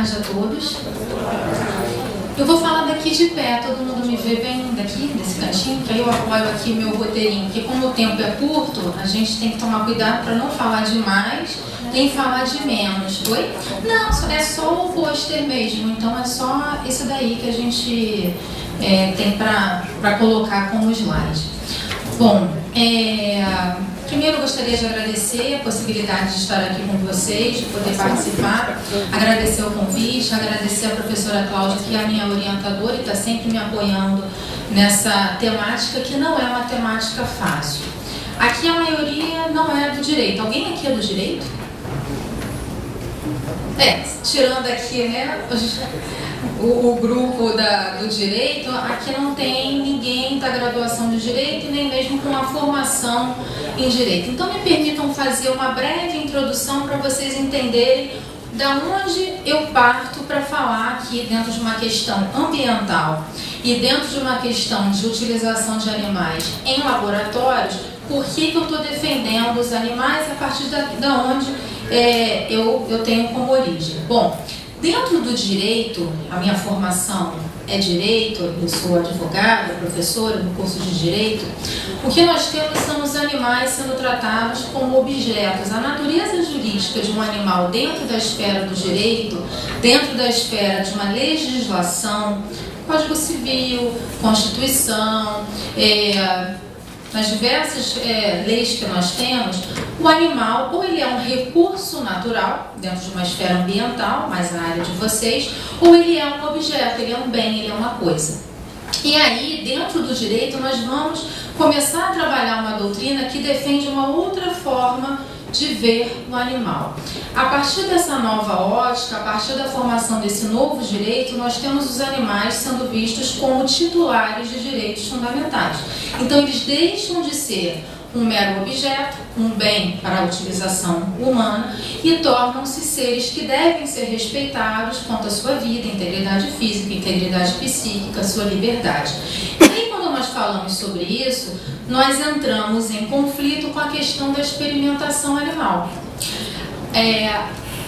tarde a todos. Eu vou falar daqui de pé, todo mundo me vê bem daqui, desse cantinho, que aí eu apoio aqui meu roteirinho, porque como o tempo é curto, a gente tem que tomar cuidado para não falar demais, nem falar de menos. Oi? Não, é só o pôster mesmo, então é só esse daí que a gente tem para colocar como slide. Bom, primeiro eu gostaria de agradecer a possibilidade de estar aqui com vocês, de poder participar, agradecer o convite, agradecer a professora Cláudia, que é a minha orientadora e está sempre me apoiando nessa temática, que não é uma temática fácil. Aqui a maioria não é do direito. Alguém aqui é do direito? Tirando aqui, né, o grupo do direito, aqui não tem ninguém da graduação de direito, nem mesmo com uma formação em direito. Então me permitam fazer uma breve introdução para vocês entenderem da onde eu parto para falar aqui dentro de uma questão ambiental e dentro de uma questão de utilização de animais em laboratórios, por que eu estou defendendo os animais a partir da onde eu tenho como origem. Bom, dentro do direito, a minha formação é direito, eu sou advogada, professora no curso de direito. O que nós temos são os animais sendo tratados como objetos. A natureza jurídica de um animal dentro da esfera do direito, dentro da esfera de uma legislação, Código Civil, Constituição, nas diversas leis que nós temos, o animal, ou ele é um recurso natural, dentro de uma esfera ambiental, mais na área de vocês, ou ele é um objeto, ele é um bem, ele é uma coisa. E aí, dentro do direito, nós vamos começar a trabalhar uma doutrina que defende uma outra forma de ver o animal. A partir dessa nova ótica, a partir da formação desse novo direito, nós temos os animais sendo vistos como titulares de direitos fundamentais. Então, eles deixam de ser um mero objeto, um bem para a utilização humana, e tornam-se seres que devem ser respeitados quanto à sua vida, integridade física, integridade psíquica, sua liberdade. E aí, quando nós falamos sobre isso, nós entramos em conflito com a questão da experimentação animal.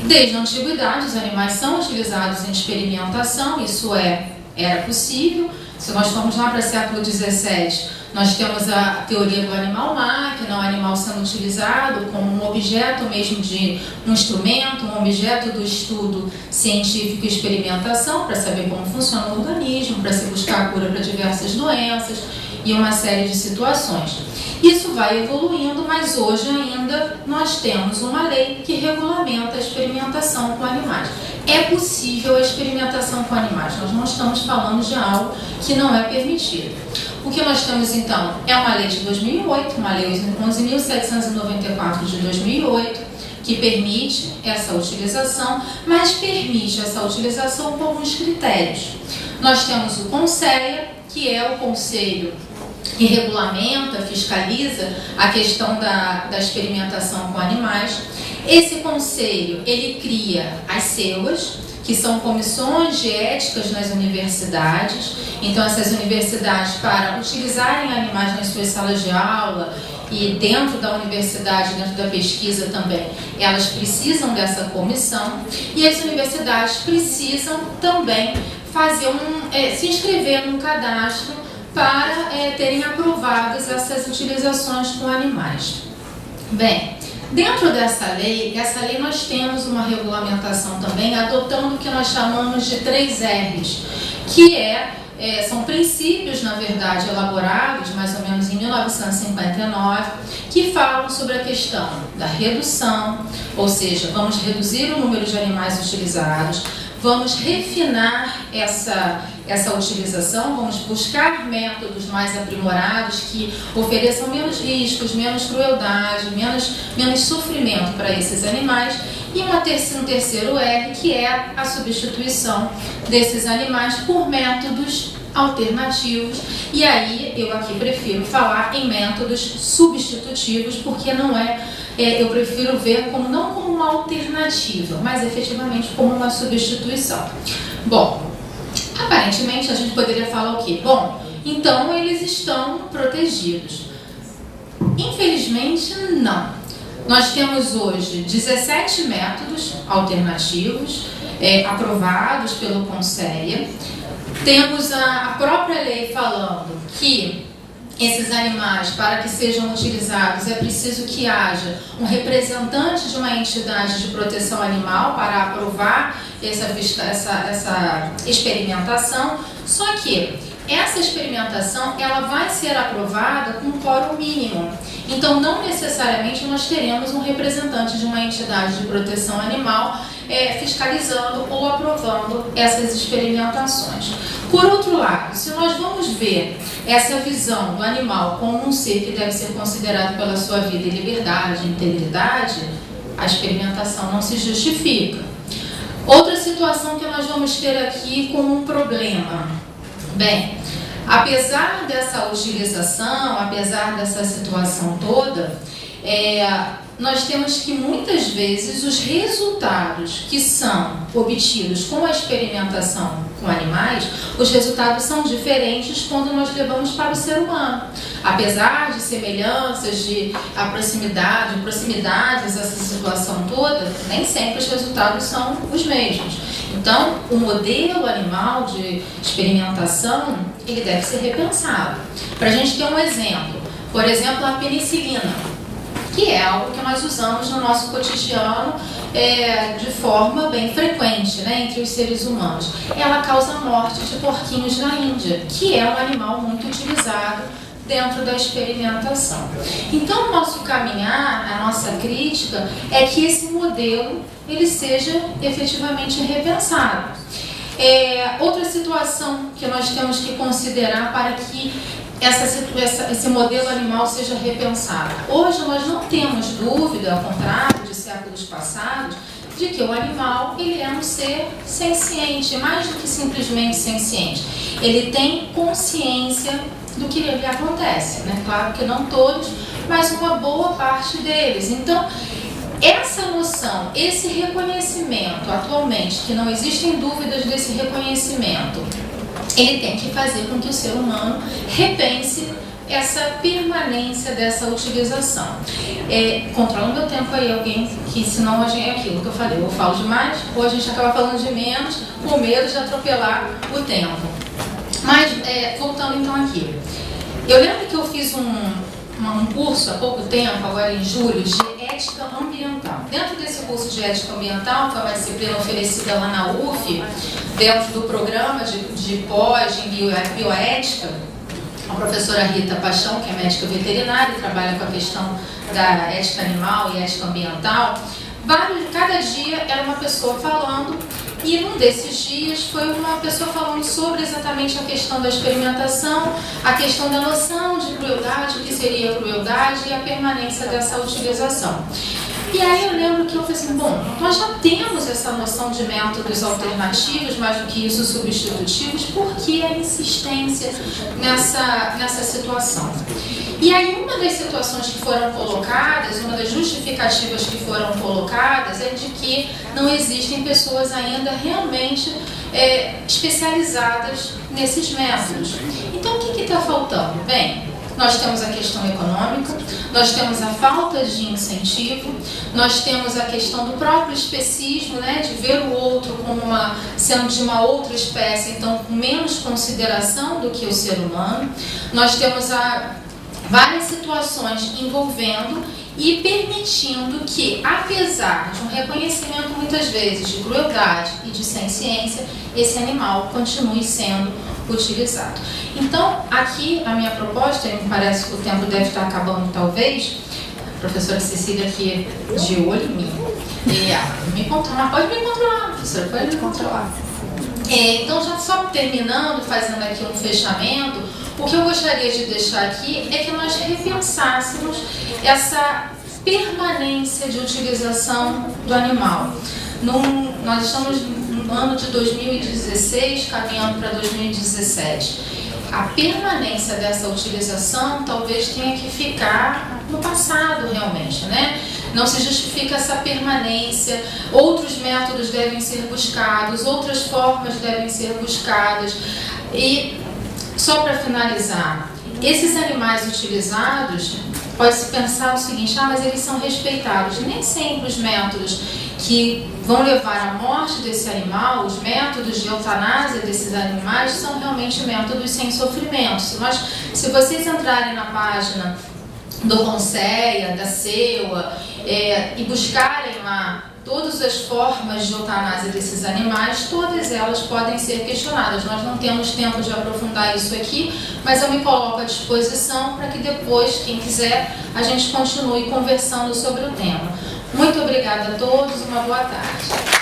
Desde a antiguidade, os animais são utilizados em experimentação, isso era possível. Se nós formos lá para o século XVII, nós temos a teoria do animal-máquina, o animal sendo utilizado como um objeto mesmo de um instrumento, um objeto do estudo científico e experimentação, para saber como funciona o organismo, para se buscar a cura para diversas doenças e uma série de situações. Isso vai evoluindo, mas hoje ainda nós temos uma lei que regulamenta a experimentação com animais. É possível a experimentação com animais, nós não estamos falando de algo que não é permitido. O que nós temos então é uma lei de 2008, uma lei 11.794 de 2008, que permite essa utilização, mas permite essa utilização com alguns critérios. Nós temos o CONSEA, que é o conselho que regulamenta, fiscaliza a questão da experimentação com animais. Esse conselho, ele cria as CEUAs, que são comissões de éticas nas universidades. Então, essas universidades, para utilizarem animais nas suas salas de aula e dentro da universidade, dentro da pesquisa também, elas precisam dessa comissão. E as universidades precisam também fazer se inscrever num cadastro para terem aprovadas essas utilizações com animais. Bem, dentro dessa lei nós temos uma regulamentação também, adotando o que nós chamamos de 3 R's, que são princípios, na verdade, elaborados mais ou menos em 1959, que falam sobre a questão da redução, ou seja, vamos reduzir o número de animais utilizados, vamos refinar essa utilização, vamos buscar métodos mais aprimorados que ofereçam menos riscos, menos crueldade, menos sofrimento para esses animais. E um terceiro R, que é a substituição desses animais por métodos alternativos. E aí eu aqui prefiro falar em métodos substitutivos, porque eu prefiro ver não como uma alternativa, mas efetivamente como uma substituição. Bom, aparentemente a gente poderia falar o quê? Bom, então eles estão protegidos. Infelizmente, não. Nós temos hoje 17 métodos alternativos aprovados pelo Conselho. Temos a própria lei falando que esses animais, para que sejam utilizados, é preciso que haja um representante de uma entidade de proteção animal para aprovar essa experimentação. Só que essa experimentação ela vai ser aprovada com um quórum mínimo. Então, não necessariamente nós teremos um representante de uma entidade de proteção animal fiscalizando ou aprovando essas experimentações. Por outro lado, se nós vamos ver essa visão do animal como um ser que deve ser considerado pela sua vida e liberdade, integridade, a experimentação não se justifica. Outra situação que nós vamos ter aqui como um problema. Bem, apesar dessa utilização, apesar dessa situação toda, nós temos que muitas vezes os resultados que são obtidos com a experimentação com animais, os resultados são diferentes quando nós levamos para o ser humano. Apesar de semelhanças, de proximidades, essa situação toda, nem sempre os resultados são os mesmos. Então, o modelo animal de experimentação, ele deve ser repensado. Para a gente ter um exemplo, por exemplo, a penicilina, que é algo que nós usamos no nosso cotidiano de forma bem frequente, né, entre os seres humanos. Ela causa a morte de porquinhos na Índia, que é um animal muito utilizado dentro da experimentação. Então, o nosso caminhar, a nossa crítica, é que esse modelo ele seja efetivamente repensado. Outra situação que nós temos que considerar para que esse modelo animal seja repensado. Hoje nós não temos dúvida, ao contrário de séculos passados, de que o animal ele é um ser senciente, mais do que simplesmente senciente. Ele tem consciência do que lhe acontece, né? Claro que não todos, mas uma boa parte deles. Então, essa noção, esse reconhecimento atualmente, que não existem dúvidas desse reconhecimento, ele tem que fazer com que o ser humano repense essa permanência dessa utilização. Controla o meu tempo aí, alguém, que senão a gente é aquilo que eu falei, eu falo demais, ou a gente acaba falando de menos, com medo de atropelar o tempo. Mas, voltando então aqui, eu lembro que eu fiz um curso há pouco tempo, agora em julho, de ética ambiental. Dentro desse curso de ética ambiental, que é uma disciplina oferecida lá na UF, dentro do programa de pós em bioética, a professora Rita Paixão, que é médica veterinária e trabalha com a questão da ética animal e ética ambiental, cada dia era uma pessoa falando, e num desses dias foi uma pessoa falando sobre exatamente a questão da experimentação, a questão da noção de crueldade, o que seria crueldade e a permanência dessa utilização. E aí eu lembro que eu falei assim, bom, nós já temos essa noção de métodos alternativos, mais do que isso, substitutivos, por que a insistência nessa situação? E aí uma das situações que foram colocadas, uma das justificativas que foram colocadas é de que não existem pessoas ainda realmente especializadas nesses métodos. Então o que está faltando? Bem, nós temos a questão econômica, nós temos a falta de incentivo, nós temos a questão do próprio especismo, né, de ver o outro como sendo de uma outra espécie, então com menos consideração do que o ser humano. Nós temos várias situações envolvendo e permitindo que, apesar de um reconhecimento muitas vezes de crueldade e de senciência, esse animal continue sendo utilizado. Então, aqui a minha proposta, me parece que o tempo deve estar acabando talvez, a professora Cecília aqui de olho em mim, me controlar, pode me controlar, professora, pode me controlar. Então, já só terminando, fazendo aqui um fechamento, o que eu gostaria de deixar aqui é que nós repensássemos essa permanência de utilização do animal. Nós estamos no ano de 2016, caminhando para 2017. A permanência dessa utilização talvez tenha que ficar no passado realmente, né? Não se justifica essa permanência, outros métodos devem ser buscados, outras formas devem ser buscadas. E só para finalizar, esses animais utilizados, pode-se pensar o seguinte, mas eles são respeitados. Nem sempre os métodos que vão levar à morte desse animal, os métodos de eutanásia desses animais são realmente métodos sem sofrimento. Se vocês entrarem na página do Conceia, da CEUA, e buscarem lá todas as formas de eutanásia desses animais, todas elas podem ser questionadas. Nós não temos tempo de aprofundar isso aqui, mas eu me coloco à disposição para que depois, quem quiser, a gente continue conversando sobre o tema. Muito obrigada a todos, uma boa tarde.